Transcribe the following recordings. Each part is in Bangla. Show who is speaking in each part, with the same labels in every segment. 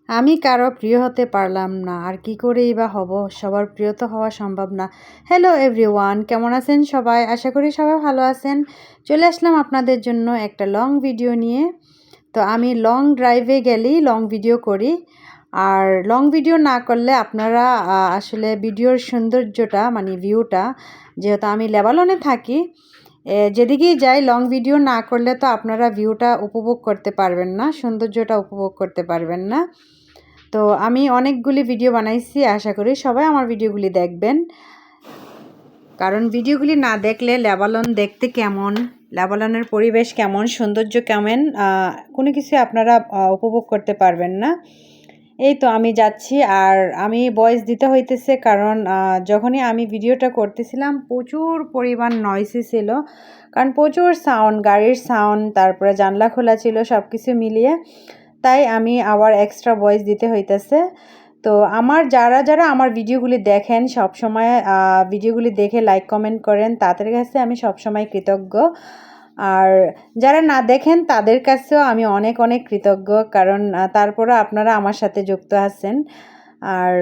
Speaker 1: আমি কারো প্রিয় হতে পারলাম না, আর কি করেই বা হব? সবার প্রিয় তো হওয়া সম্ভব না। হ্যালো এভরিওয়ান, কেমন আছেন সবাই? আশা করি সবাই ভালো আছেন। চলে আসলাম আপনাদের জন্য একটা লং ভিডিও নিয়ে। তো আমি লং ড্রাইভে গেলেই লং ভিডিও করি, আর লং ভিডিও না করলে আপনারা আসলে ভিডিওর সৌন্দর্যটা মানে ভিউটা, যেহেতু আমি লেবাননে থাকি, যেদিকেই যাই লং ভিডিও না করলে তো আপনারা ভিউটা উপভোগ করতে পারবেন না, সৌন্দর্যটা উপভোগ করতে পারবেন না। তো আমি অনেকগুলি ভিডিও বানাইছি, আশা করি সবাই আমার ভিডিওগুলি দেখবেন, কারণ ভিডিওগুলি না দেখলে লেবানন দেখতে কেমন, লেবাননের পরিবেশ কেমন, সৌন্দর্য কেমন, কোনো কিছু আপনারা উপভোগ করতে পারবেন না। এই তো আমি যাচ্ছি, আর আমি ভয়েস দিতে হইতেছে কারণ যখনই আমি ভিডিওটা করতেছিলাম প্রচুর পরিমাণ নয়েসি ছিল, কারণ প্রচুর সাউন্ড, গাড়ির সাউন্ড, তারপরে জানলা খোলা ছিল, সব কিছু মিলিয়ে তাই আমি আবার এক্সট্রা ভয়েস দিতে হইতেছে। তো যারা যারা আমার ভিডিওগুলি দেখেন, সব সময় ভিডিওগুলি দেখে লাইক কমেন্ট করেন, তাদের কাছে আমি সব সময় কৃতজ্ঞ। আর যারা না দেখেন তাদের কাছেও আমি অনেক অনেক কৃতজ্ঞ, কারণ তারপরে আপনারা আমার সাথে যুক্ত আছেন। আর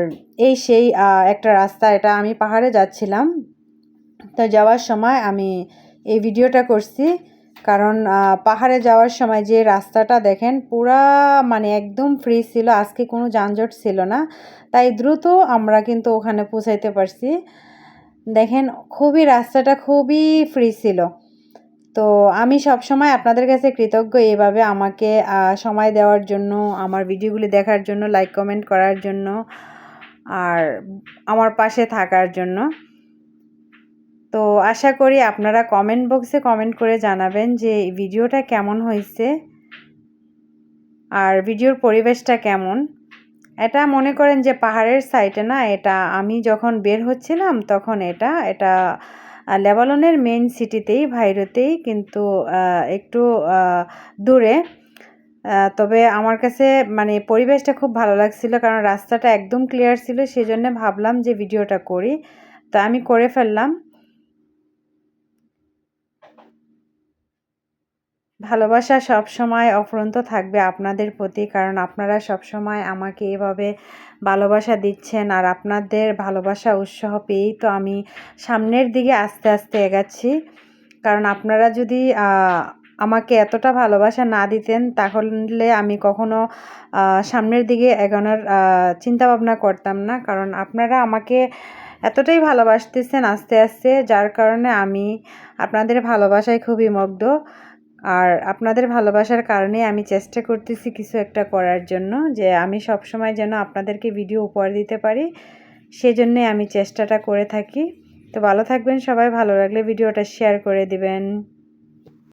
Speaker 1: সেই একটা রাস্তা, এটা আমি পাহাড়ে যাচ্ছিলাম, তো যাওয়ার সময় আমি এই ভিডিওটা করছি, কারণ পাহাড়ে যাওয়ার সময় যে রাস্তাটা দেখেন পুরা মানে একদম ফ্রি ছিল, আজকে কোনো যানজট ছিল না, তাই দ্রুত আমরা কিন্তু ওখানে পৌঁছাইতে পারছি। দেখেন রাস্তাটা খুবই ফ্রি ছিল। তো আমি সব সময় আপনাদের কাছে কৃতজ্ঞ এভাবে আমাকে সময় দেওয়ার জন্য, আমার ভিডিওগুলি দেখার জন্য, লাইক কমেন্ট করার জন্য, আর আমার পাশে থাকার জন্য। তো আশা করি আপনারা কমেন্ট বক্সে কমেন্ট করে জানাবেন যে ভিডিওটা কেমন হয়েছে আর ভিডিওর পরিবেশটা কেমন। এটা মনে করেন যে পাহাড়ের সাইডে না, এটা আমি যখন বের হচ্ছিলাম তখন এটা লেবাননের মেইন সিটিতেই, ভাইরোতেই, কিন্তু একটু দূরে। তবে আমার কাছে মানে পরিবেশটা খুব ভালো লাগছিল, কারণ রাস্তাটা একদম ক্লিয়ার ছিল, সেজন্য ভাবলাম যে ভিডিওটা করি, তো আমি করে ফেললাম। ভালোবাসা সব সময় অফুরন্ত থাকবে আপনাদের প্রতি, কারণ আপনারা সব সময় আমাকে এভাবে ভালোবাসা দিচ্ছেন, আর আপনাদের ভালোবাসা উৎসাহ পেয়েই তো আমি সামনের দিকে আস্তে আস্তে এগাচ্ছি। কারণ আপনারা যদি আমাকে এতটা ভালোবাসা না দিতেন তাহলে আমি কখনো সামনের দিকে এগোনোর চিন্তা ভাবনা করতাম না, কারণ আপনারা আমাকে এতটাই ভালোবাসতেছেন আস্তে আস্তে, যার কারণে আমি আপনাদের ভালোবাসায় খুবই মুগ্ধ। আর আপনাদের ভালোবাসার কারণে আমি চেষ্টা করতেছি কিছু একটা করার জন্য, যে আমি সব সময় যেন আপনাদেরকে ভিডিও উপহার দিতে পারি, সেজন্যে আমি চেষ্টাটা করে থাকি। তো ভালো থাকবেন সবাই, ভালো লাগলে ভিডিওটা শেয়ার করে দিবেন।